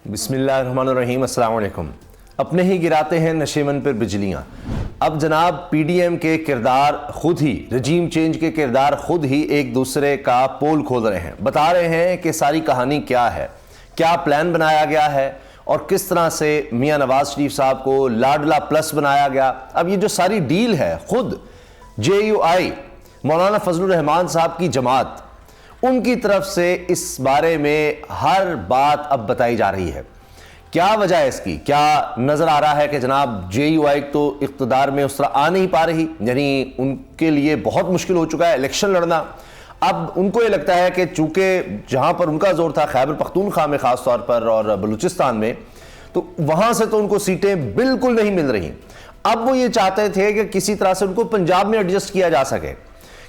بسم اللہ الرحمن الرحیم۔ السلام علیکم۔ اپنے ہی گراتے ہیں نشیمن پر بجلیاں۔ اب جناب پی ڈی ایم کے کردار خود ہی، رجیم چینج کے کردار خود ہی ایک دوسرے کا پول کھول رہے ہیں، بتا رہے ہیں کہ ساری کہانی کیا ہے، کیا پلان بنایا گیا ہے اور کس طرح سے میاں نواز شریف صاحب کو لاڈلا پلس بنایا گیا۔ اب یہ جو ساری ڈیل ہے، خود جے یو آئی مولانا فضل الرحمان صاحب کی جماعت، ان کی طرف سے اس بارے میں ہر بات اب بتائی جا رہی ہے۔ کیا وجہ ہے اس کی؟ کیا نظر آ رہا ہے کہ جناب جے یو آئی تو اقتدار میں اس طرح آ نہیں پا رہی، یعنی ان کے لیے بہت مشکل ہو چکا ہے الیکشن لڑنا۔ اب ان کو یہ لگتا ہے کہ چونکہ جہاں پر ان کا زور تھا خیبر پختونخوا میں خاص طور پر اور بلوچستان میں، تو وہاں سے تو ان کو سیٹیں بالکل نہیں مل رہی۔ اب وہ یہ چاہتے تھے کہ کسی طرح سے ان کو پنجاب میں ایڈجسٹ کیا جا سکے،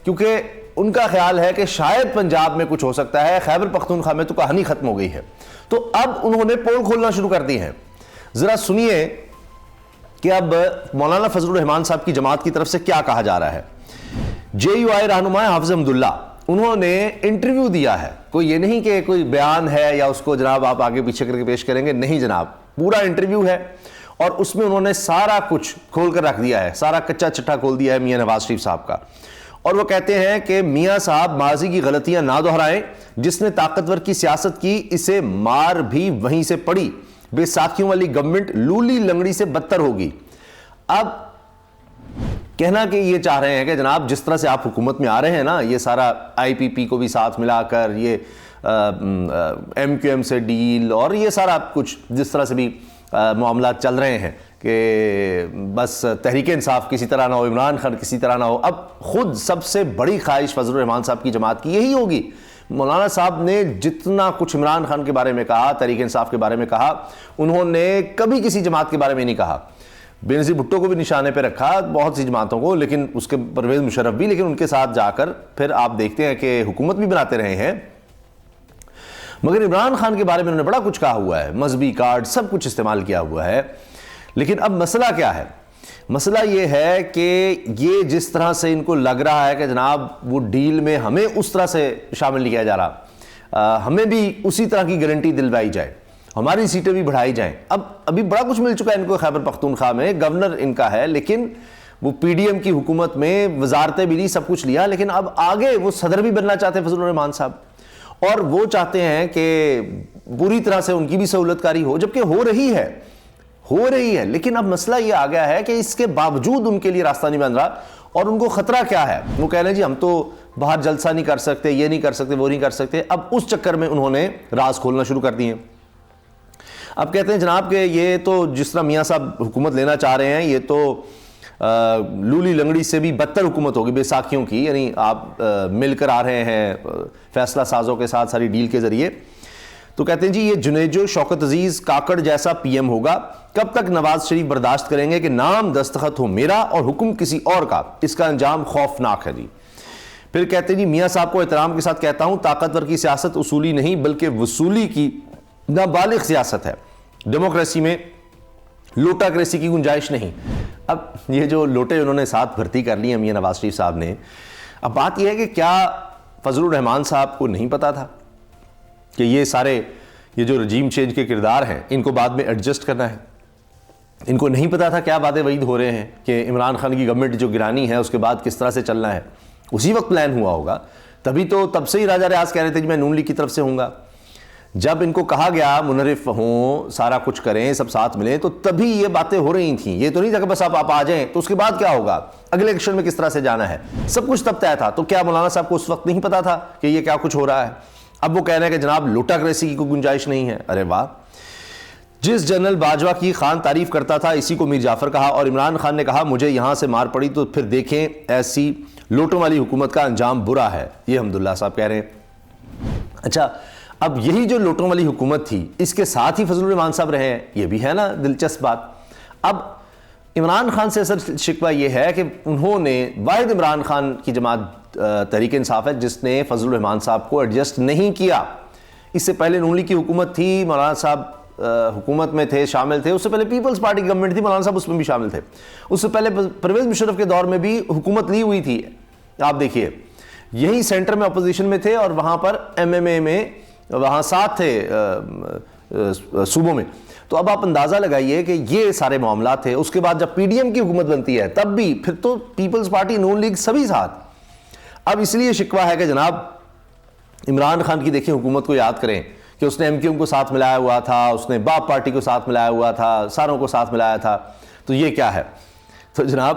کیونکہ ان کا خیال ہے کہ شاید پنجاب میں کچھ ہو سکتا ہے، خیبر پختونخوا میں تو کہانی ختم ہو گئی ہے۔ تو اب انہوں نے پول کھولنا شروع کر دی ہیں۔ ذرا سنیے کہ اب مولانا فضل الرحمان صاحب کی جماعت کی طرف سے کیا کہا جا رہا ہے۔ جے یو آئی رہنما حافظ حمداللہ، انہوں نے انٹرویو دیا ہے، کوئی یہ نہیں کہ کوئی بیان ہے یا اس کو جناب آپ آگے پیچھے کر کے پیش کریں گے، نہیں جناب، پورا انٹرویو ہے اور اس میں انہوں نے سارا کچھ کھول کر رکھ دیا ہے، سارا کچا چٹھا کھول دیا ہے میاں نواز شریف صاحب کا۔ اور وہ کہتے ہیں کہ میاں صاحب ماضی کی غلطیاں نہ دہرائیں، جس نے طاقتور کی سیاست کی اسے مار بھی وہیں سے پڑی، بے ساکھیوں والی گورنمنٹ لولی لنگڑی سے بدتر ہوگی۔ اب کہنا کہ یہ چاہ رہے ہیں کہ جناب جس طرح سے آپ حکومت میں آ رہے ہیں نا، یہ سارا آئی پی پی کو بھی ساتھ ملا کر، یہ ایم کیو ایم سے ڈیل اور یہ سارا کچھ جس طرح سے بھی معاملات چل رہے ہیں کہ بس تحریک انصاف کسی طرح نہ ہو، عمران خان کسی طرح نہ ہو۔ اب خود سب سے بڑی خواہش فضل الرحمان صاحب کی جماعت کی یہی ہوگی۔ مولانا صاحب نے جتنا کچھ عمران خان کے بارے میں کہا، تحریک انصاف کے بارے میں کہا، انہوں نے کبھی کسی جماعت کے بارے میں نہیں کہا۔ بینظیر بھٹو کو بھی نشانے پہ رکھا، بہت سی جماعتوں کو، لیکن اس کے پرویز مشرف بھی، لیکن ان کے ساتھ جا کر پھر آپ دیکھتے ہیں کہ حکومت بھی بناتے رہے ہیں۔ مگر عمران خان کے بارے میں انہوں نے بڑا کچھ کہا ہوا ہے، مذہبی کارڈ سب کچھ استعمال کیا ہوا ہے۔ لیکن اب مسئلہ کیا ہے؟ مسئلہ یہ ہے کہ یہ جس طرح سے ان کو لگ رہا ہے کہ جناب وہ ڈیل میں ہمیں اس طرح سے شامل نہیں کیا جا رہا، ہمیں بھی اسی طرح کی گارنٹی دلوائی جائے، ہماری سیٹیں بھی بڑھائی جائیں۔ ابھی بڑا کچھ مل چکا ہے ان کو خیبر پختونخوا میں، گورنر ان کا ہے، لیکن وہ پی ڈی ایم کی حکومت میں وزارتیں بھی لی، سب کچھ لیا، لیکن اب آگے وہ صدر بھی بننا چاہتے ہیں فضل الرحمان صاحب، اور وہ چاہتے ہیں کہ پوری طرح سے ان کی بھی سہولت کاری ہو، جبکہ ہو رہی ہے، لیکن اب مسئلہ یہ آ گیا ہے کہ اس کے باوجود ان کے لیے راستہ نہیں بن رہا، اور ان کو خطرہ کیا ہے؟ وہ کہہ رہے ہیں جی ہم تو باہر جلسہ نہیں کر سکتے، یہ نہیں کر سکتے، وہ نہیں کر سکتے۔ اب اس چکر میں انہوں نے راز کھولنا شروع کر دیے۔ اب کہتے ہیں جناب کہ یہ تو جس طرح میاں صاحب حکومت لینا چاہ رہے ہیں، یہ تو لولی لنگڑی سے بھی بدتر حکومت ہوگی، بے ساکھیوں کی، یعنی آپ مل کر آ رہے ہیں فیصلہ سازوں کے ساتھ ساری ڈیل کے ذریعے۔ تو کہتے ہیں جی یہ جنیجو شوکت عزیز کاکڑ جیسا پی ایم ہوگا، کب تک نواز شریف برداشت کریں گے کہ نام دستخط ہو میرا اور حکم کسی اور کا، اس کا انجام خوفناک ہے۔ جی پھر کہتے ہیں جی میاں صاحب کو احترام کے ساتھ کہتا ہوں، طاقتور کی سیاست اصولی نہیں بلکہ وصولی کی نابالغ سیاست ہے، ڈیموکریسی میں لوٹا کریسی کی گنجائش نہیں۔ اب یہ جو لوٹے انہوں نے ساتھ بھرتی کر لی ہیں میاں نواز شریف صاحب نے، اب بات یہ ہے کہ کیا فضل الرحمان صاحب کو نہیں پتا تھا کہ یہ جو رجیم چینج کے کردار ہیں ان کو بعد میں ایڈجسٹ کرنا ہے؟ ان کو نہیں پتا تھا کیا باتیں وعید ہو رہے ہیں کہ عمران خان کی گورنمنٹ جو گرانی ہے اس کے بعد کس طرح سے چلنا ہے؟ اسی وقت پلان ہوا ہوگا، تب سے ہی راجہ ریاض کہہ رہے تھے کہ میں نون لیگ کی طرف سے ہوں گا۔ جب ان کو کہا گیا منحرف ہوں، سارا کچھ کریں، سب ساتھ ملیں، تو تبھی یہ باتیں ہو رہی تھیں۔ یہ تو نہیں تھا کہ بس آپ آ جائیں تو اس کے بعد کیا ہوگا، اگلے الیکشن میں کس طرح سے جانا ہے، سب کچھ تب طے تھا۔ تو کیا مولانا صاحب کو اس وقت نہیں پتا تھا کہ یہ کیا کچھ ہو رہا ہے؟ اب وہ کہہ رہے ہیں کہ جناب لوٹا کریسی کی کوئی گنجائش نہیں ہے۔ ارے واہ! جس جنرل باجوہ کی خان تعریف کرتا تھا اسی کو میر جعفر کہا، اور عمران خان نے کہا مجھے یہاں سے مار پڑی تو پھر دیکھیں ایسی لوٹوں والی حکومت کا انجام برا ہے، یہ حمداللہ صاحب کہہ رہے ہیں۔ اچھا، اب یہی جو لوٹوں والی حکومت تھی اس کے ساتھ ہی فضل الرحمان صاحب رہے ہیں، یہ بھی ہے نا دلچسپ بات۔ اب عمران خان سے اصل شکوہ یہ ہے کہ انہوں نے، واحد عمران خان کی جماعت تحریک انصاف ہے جس نے فضل الرحمان صاحب کو ایڈجسٹ نہیں کیا۔ اس سے پہلے نون لیگ کی حکومت تھی، مولانا صاحب حکومت میں تھے، شامل تھے۔ اس سے پہلے پیپلز پارٹی کی گورنمنٹ تھی، مولانا صاحب اس میں بھی شامل تھے۔ اس سے پہلے پرویز مشرف کے دور میں بھی حکومت لی ہوئی تھی۔ آپ دیکھیے یہی سینٹر میں اپوزیشن میں تھے اور وہاں پر ایم ایم اے میں وہاں ساتھ تھے صوبوں میں. تو اب آپ اندازہ لگائیے کہ یہ سارے معاملات تھے. اس کے بعد جب پی ڈی ایم کی حکومت بنتی ہے تب بھی پھر تو پیپلز پارٹی نون لیگ سبھی ساتھ. اب اس لیے شکوہ ہے کہ جناب عمران خان کی دیکھیں حکومت کو یاد کریں کہ اس نے ایم کیو ایم کو ساتھ ملایا ہوا تھا, اس نے باپ پارٹی کو ساتھ ملایا ہوا تھا, ساروں کو ساتھ ملایا تھا. تو یہ کیا ہے؟ تو جناب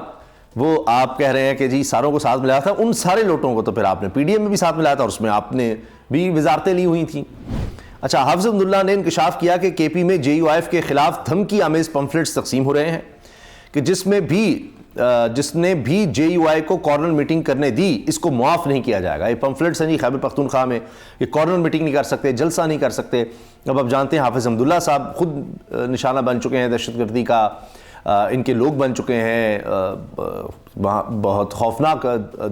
وہ آپ کہہ رہے ہیں کہ جی ساروں کو ساتھ ملایا تھا, ان سارے لوٹوں کو تو پھر آپ نے پی ڈی ایم میں بھی ساتھ ملایا تھا اور اس میں آپ نے بھی وزارتیں لی ہوئی تھیں. اچھا, حافظ عبداللہ نے انکشاف کیا کہ کے پی میں جے یو آئی ایف کے خلاف دھمکی آمیز پمفلٹس تقسیم ہو رہے ہیں کہ جس نے بھی جے یو آئی کو کارنر میٹنگ کرنے دی اس کو معاف نہیں کیا جائے گا. یہ پمفلٹس ہیں جی خیبر پختونخوا میں, یہ کارنر میٹنگ نہیں کر سکتے, جلسہ نہیں کر سکتے. اب آپ جانتے ہیں حافظ عبداللہ صاحب خود نشانہ بن چکے ہیں دہشت گردی کا, ان کے لوگ بن چکے ہیں. بہت خوفناک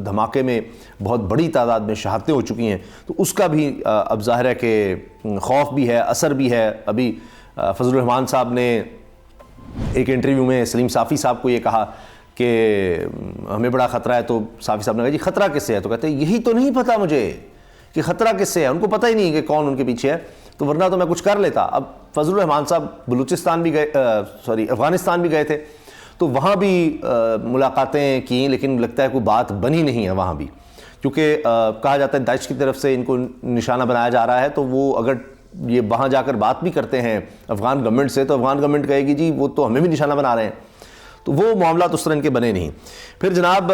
دھماکے میں بہت بڑی تعداد میں شہادتیں ہو چکی ہیں. تو اس کا بھی اب ظاہر ہے کہ خوف بھی ہے, اثر بھی ہے. ابھی فضل الرحمان صاحب نے ایک انٹرویو میں سلیم صافی صاحب کو یہ کہا کہ ہمیں بڑا خطرہ ہے. تو صافی صاحب نے کہا جی خطرہ کس سے ہے؟ تو کہتے ہیں یہی تو نہیں پتہ مجھے کہ خطرہ کس سے ہے. ان کو پتہ ہی نہیں کہ کون ان کے پیچھے ہے, تو ورنہ تو میں کچھ کر لیتا. اب فضل الرحمان صاحب بلوچستان بھی گئے, افغانستان بھی گئے تھے, تو وہاں بھی ملاقاتیں کیں, لیکن لگتا ہے کوئی بات بنی نہیں ہے وہاں بھی, کیونکہ کہا جاتا ہے داعش کی طرف سے ان کو نشانہ بنایا جا رہا ہے. تو وہ اگر یہ وہاں جا کر بات بھی کرتے ہیں افغان گورنمنٹ سے, تو افغان گورنمنٹ کہے گی جی وہ تو ہمیں بھی نشانہ بنا رہے ہیں. تو وہ معاملات اس طرح ان کے بنے نہیں. پھر جناب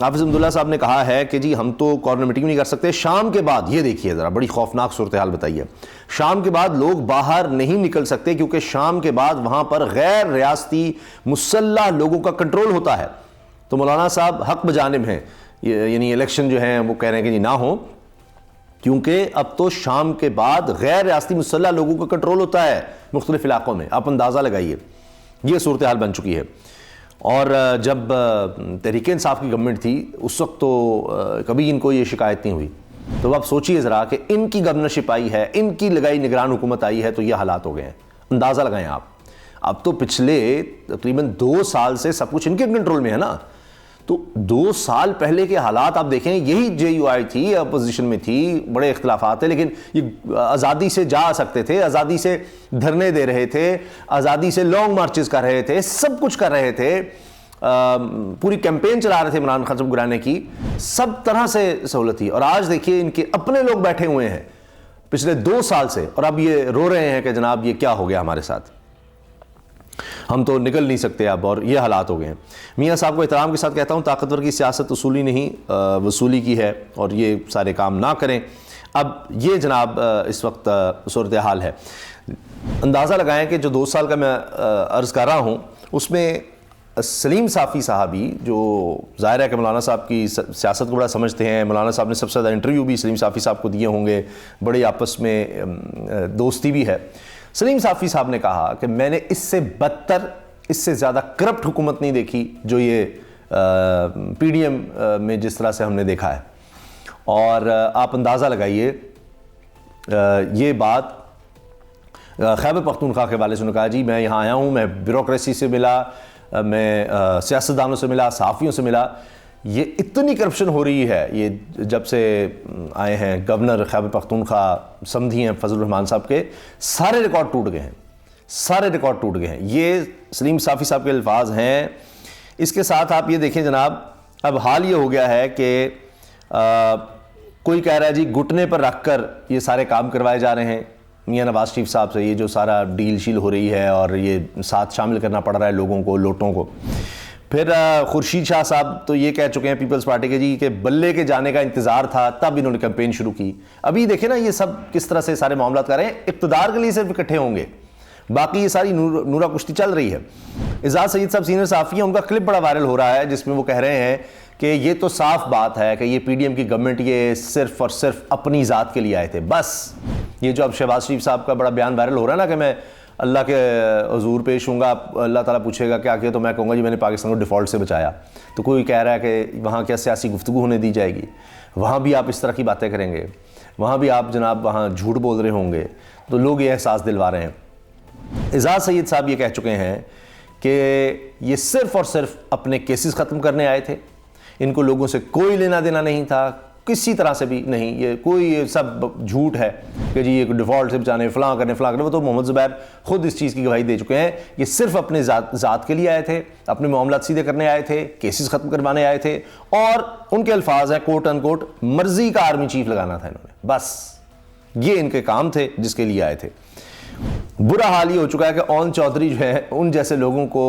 حافظ عبداللہ صاحب نے کہا ہے کہ جی ہم تو کارنر میٹنگ نہیں کر سکتے. شام کے بعد یہ دیکھیے ذرا بڑی خوفناک صورتحال بتائیے. شام کے بعد لوگ باہر نہیں نکل سکتے کیونکہ شام کے بعد وہاں پر غیر ریاستی مسلح لوگوں کا کنٹرول ہوتا ہے. تو مولانا صاحب حق بجانب ہیں, یعنی الیکشن جو ہیں وہ کہہ رہے ہیں کہ جی نہ ہو, کیونکہ اب تو شام کے بعد غیر ریاستی مسلح لوگوں کا کنٹرول ہوتا ہے مختلف علاقوں میں. آپ اندازہ لگائیے, یہ صورتحال بن چکی ہے. اور جب تحریک انصاف کی گورنمنٹ تھی اس وقت تو کبھی ان کو یہ شکایت نہیں ہوئی. تو آپ سوچئے ذرا کہ ان کی گورنرشپ آئی ہے, ان کی لگائی نگران حکومت آئی ہے, تو یہ حالات ہو گئے ہیں. اندازہ لگائیں آپ. اب تو پچھلے تقریباً 2 سال سے سب کچھ ان کے کنٹرول میں ہے نا. تو 2 سال پہلے کے حالات آپ دیکھیں, یہی جے یو آئی تھی, اپوزیشن میں تھی, بڑے اختلافات تھے, لیکن یہ آزادی سے جا سکتے تھے, آزادی سے دھرنے دے رہے تھے, آزادی سے لانگ مارچز کر رہے تھے, سب کچھ کر رہے تھے, پوری کیمپین چلا رہے تھے عمران خان صاحب گرانے کی, سب طرح سے سہولت تھی. اور آج دیکھیے ان کے اپنے لوگ بیٹھے ہوئے ہیں پچھلے 2 سال سے, اور اب یہ رو رہے ہیں کہ جناب یہ کیا ہو گیا ہمارے ساتھ, ہم تو نکل نہیں سکتے اب, اور یہ حالات ہو گئے ہیں. میاں صاحب کو احترام کے ساتھ کہتا ہوں, طاقتور کی سیاست اصولی نہیں وصولی کی ہے, اور یہ سارے کام نہ کریں. اب یہ جناب اس وقت صورتحال ہے. اندازہ لگائیں کہ جو 2 سال کا میں عرض کر رہا ہوں اس میں سلیم صافی صاحبی, جو ظاہر ہے کہ مولانا صاحب کی سیاست کو بڑا سمجھتے ہیں, مولانا صاحب نے سب سے زیادہ انٹرویو بھی سلیم صافی صاحب کو دیے ہوں گے, بڑے آپس میں دوستی بھی ہے. سلیم صافی صاحب نے کہا کہ میں نے اس سے بدتر, اس سے زیادہ کرپٹ حکومت نہیں دیکھی جو یہ پی ڈی ایم میں جس طرح سے ہم نے دیکھا ہے. اور آپ اندازہ لگائیے یہ بات خیبر پختونخوا کے والے سے نے کہا جی میں یہاں آیا ہوں, میں بیوروکریسی سے ملا, میں سیاستدانوں سے ملا, صحافیوں سے ملا. یہ اتنی کرپشن ہو رہی ہے یہ جب سے آئے ہیں گورنر خیبر پختونخوا سمدھی ہیں فضل الرحمان صاحب کے, سارے ریکارڈ ٹوٹ گئے ہیں, سارے ریکارڈ ٹوٹ گئے ہیں. یہ سلیم صافی صاحب کے الفاظ ہیں. اس کے ساتھ آپ یہ دیکھیں جناب, اب حال یہ ہو گیا ہے کہ کوئی کہہ رہا ہے جی گھٹنے پر رکھ کر یہ سارے کام کروائے جا رہے ہیں میاں نواز شریف صاحب سے, یہ جو سارا ڈیل شیل ہو رہی ہے اور یہ ساتھ شامل کرنا پڑ رہا ہے لوگوں کو, لوٹوں کو. پھر خورشید شاہ صاحب تو یہ کہہ چکے ہیں پیپلز پارٹی کے جی کہ بلے کے جانے کا انتظار تھا تب انہوں نے کیمپین شروع کی. ابھی دیکھیں نا یہ سب کس طرح سے سارے معاملات کر رہے ہیں, اقتدار کے لیے صرف اکٹھے ہوں گے, باقی یہ ساری نورا کشتی چل رہی ہے. اعزاز سید صاحب سینئر صحافی ہیں, ان کا کلپ بڑا وائرل ہو رہا ہے جس میں وہ کہہ رہے ہیں کہ یہ تو صاف بات ہے کہ یہ پی ڈی ایم کی گورنمنٹ یہ صرف اور صرف اپنی ذات کے لیے آئے تھے بس. یہ جو اب شہباز شریف صاحب کا بڑا بیان وائرل ہو رہا ہے نا کہ میں اللہ کے حضور پیش ہوں گا, اللہ تعالیٰ پوچھے گا کیا کیا, تو میں کہوں گا جی میں نے پاکستان کو ڈیفالٹ سے بچایا. تو کوئی کہہ رہا ہے کہ وہاں کیا سیاسی گفتگو ہونے دی جائے گی, وہاں بھی آپ اس طرح کی باتیں کریں گے, وہاں بھی آپ جناب وہاں جھوٹ بول رہے ہوں گے. تو لوگ یہ احساس دلوا رہے ہیں. اعزاز سید صاحب یہ کہہ چکے ہیں کہ یہ صرف اور صرف اپنے کیسز ختم کرنے آئے تھے, ان کو لوگوں سے کوئی لینا دینا نہیں تھا, کسی طرح سے بھی نہیں، یہ کوئی سب جھوٹ ہے کہ جی یہ ڈیفالٹ سے بچانے فلاں کرنے وہ تو محمد زبیر خود اس چیز کی گواہی دے چکے ہیں. یہ صرف اپنے ذات کے لیے آئے تھے، اپنے معاملات سیدھے کرنے آئے تھے، کیسز ختم کروانے آئے تھے، اور ان کے الفاظ ہیں کوٹ ان کوٹ مرضی کا آرمی چیف لگانا تھا انہوں نے، بس یہ ان کے کام تھے جس کے لیے آئے تھے. برا حال یہ ہو چکا ہے کہ اون چودھری جو ہے ان جیسے لوگوں کو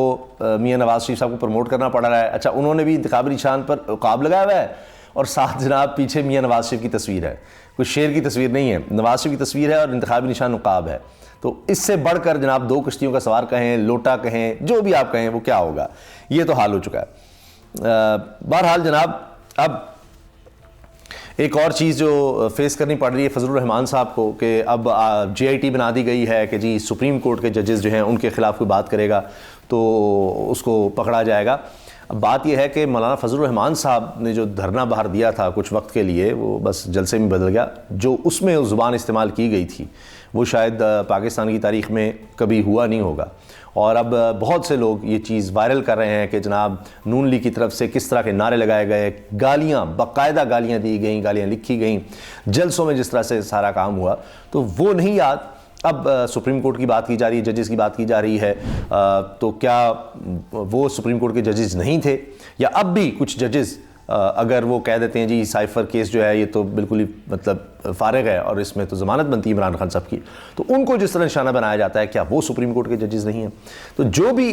میاں نواز شریف صاحب کو پروموٹ کرنا پڑ رہا ہے. اچھا انہوں نے بھی انتخابی نشان پر عقاب لگایا ہوا ہے، اور ساتھ جناب پیچھے میاں نواز شریف کی تصویر ہے، کوئی شیر کی تصویر نہیں ہے، نواز شریف کی تصویر ہے اور انتخابی نشان عقاب ہے. تو اس سے بڑھ کر جناب دو کشتیوں کا سوار کہیں، لوٹا کہیں، جو بھی آپ کہیں وہ کیا ہوگا، یہ تو حال ہو چکا ہے. بہرحال جناب اب ایک اور چیز جو فیس کرنی پڑ رہی ہے فضل الرحمان صاحب کو کہ اب جے آئی ٹی بنا دی گئی ہے کہ جی سپریم کورٹ کے ججز جو ہیں ان کے خلاف کوئی بات کرے گا تو اس کو پکڑا جائے گا. اب بات یہ ہے کہ مولانا فضل الرحمان صاحب نے جو دھرنا باہر دیا تھا کچھ وقت کے لیے، وہ بس جلسے میں بدل گیا. جو اس میں زبان استعمال کی گئی تھی وہ شاید پاکستان کی تاریخ میں کبھی ہوا نہیں ہوگا. اور اب بہت سے لوگ یہ چیز وائرل کر رہے ہیں کہ جناب نون لیگ کی طرف سے کس طرح کے نعرے لگائے گئے، گالیاں، باقاعدہ گالیاں دی گئیں، گالیاں لکھی گئیں، جلسوں میں جس طرح سے سارا کام ہوا. تو وہ نہیں یاد. اب سپریم کورٹ کی بات کی جا رہی ہے، ججز کی بات کی جا رہی ہے، تو کیا وہ سپریم کورٹ کے ججز نہیں تھے، یا اب بھی کچھ ججز اگر وہ کہہ دیتے ہیں جی سائفر کیس جو ہے یہ تو بالکل ہی مطلب فارغ ہے اور اس میں تو ضمانت بنتی ہے عمران خان صاحب کی، تو ان کو جس طرح نشانہ بنایا جاتا ہے کیا وہ سپریم کورٹ کے ججز نہیں ہیں؟ تو جو بھی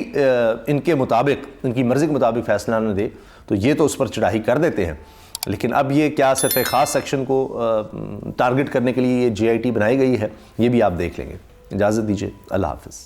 ان کے مطابق، ان کی مرضی کے مطابق فیصلہ نہ دے تو یہ تو اس پر چڑھائی کر دیتے ہیں. لیکن اب یہ کیا صرف ایک خاص سیکشن کو ٹارگٹ کرنے کے لیے یہ جے آئی ٹی بنائی گئی ہے، یہ بھی آپ دیکھ لیں گے. اجازت دیجیے، اللہ حافظ.